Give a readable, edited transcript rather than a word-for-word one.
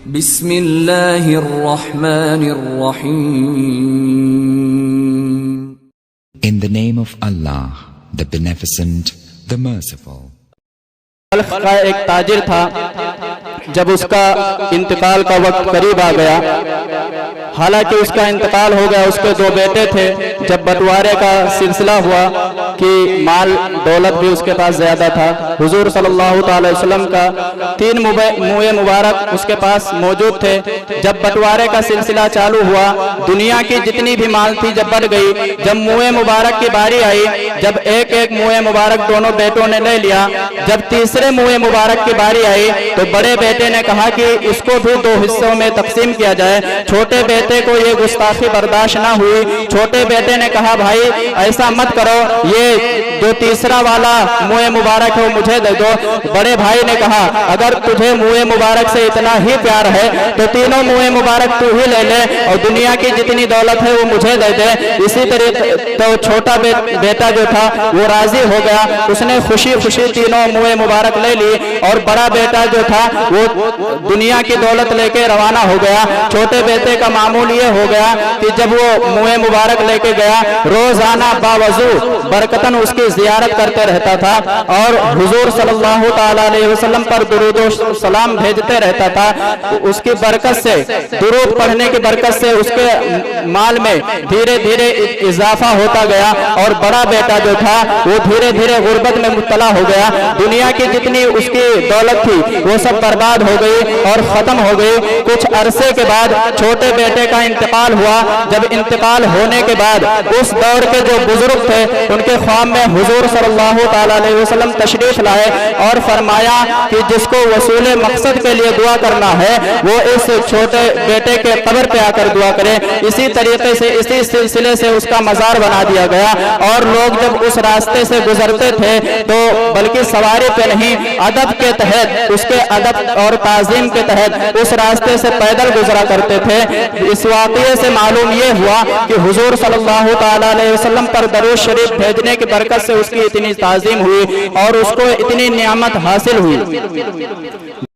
بسم اللہ الرحمن الرحیم. In the name of Allah, the Beneficent, the Merciful. Balkh کا ایک تاجر تھا. جب اس کا انتقال کا وقت قریب آ گیا، حالانکہ اس کا انتقال ہو گیا، اس کے 2 بیٹے تھے. جب بٹوارے کا سلسلہ ہوا کہ مال دولت بھی اس کے پاس زیادہ تھا، حضور صلی اللہ تعالی وسلم کا 3 موئے مبارک اس کے پاس موجود تھے. جب بٹوارے کا سلسلہ چالو ہوا، دنیا کی جتنی بھی مال تھی جب بڑھ گئی. جب موئے مبارک کی باری آئی، جب ایک ایک موئے مبارک دونوں بیٹوں نے لے لیا. جب تیسرے موئے مبارک کی باری آئی تو بڑے بیٹے نے کہا کہ اس کو بھی 2 حصوں میں تقسیم کیا جائے. چھوٹے بیٹے کو یہ گستاخی برداشت نہ ہوئی. چھوٹے بیٹے نے کہا بھائی ایسا مت کرو، یہ جو تیسرا والا موئے مبارک ہے وہ مجھے دے دو. بڑے بھائی نے کہا اگر تجھے موئے مبارک سے اتنا ہی پیار ہے تو تینوں موئے مبارک تو ہی لے لے اور دنیا کی جتنی دولت ہے وہ مجھے دے دے. اسی طرح تو چھوٹا بیٹا جو تھا وہ راضی ہو گیا. اس نے خوشی خوشی تینوں موئے مبارک لے لی اور بڑا بیٹا جو تھا وہ دنیا کی دولت لے کے روانہ ہو گیا. چھوٹے بیٹے کا معمول یہ ہو گیا کہ جب وہ موئے مبارک لے کے گیا، روزانہ باوضو برکتاً اس کی زیارت کرتے رہتا تھا اور حضور صلی اللہ تعالی علیہ وسلم پر درود و سلام بھیجتے رہتا تھا. اس کی برکت سے، درود پڑھنے کی برکت سے اس کے مال میں دھیرے دھیرے اضافہ ہوتا گیا اور بڑا بیٹا جو تھا وہ دھیرے دھیرے غربت میں مبتلا ہو گیا. دنیا کی جتنی اس کی دولت تھی وہ سب برباد ہو گئی اور ختم ہو گئی. کچھ عرصے کے بعد چھوٹے بیٹے کا انتقال ہوا. جب انتقال ہونے کے بعد اس دور کے جو بزرگ تھے ان کے خواب میں حضور صلی اللہ تعالی علیہ وسلم تشریف لائے اور فرمایا کہ جس کو وصول مقصد کے لیے دعا کرنا ہے وہ اس چھوٹے بیٹے کے قبر پہ آ کر دعا کرے. اسی طریقے سے اسی سلسلے سے اس کا مزار بنا دیا گیا اور لوگ جب اس راستے سے گزرتے تھے تو بلکہ سواری پہ نہیں، ادب کے تحت، اس کے ادب اور تعظیم کے تحت اس راستے سے پیدل گزرا کرتے تھے. اس واقعے سے معلوم یہ ہوا کہ حضور صلی اللہ تعالی علیہ وسلم پر درود شریف بھیجنے کی برکت سے اس کی اتنی تعظیم ہوئی اور اس کو اتنی نعمت حاصل ہوئی.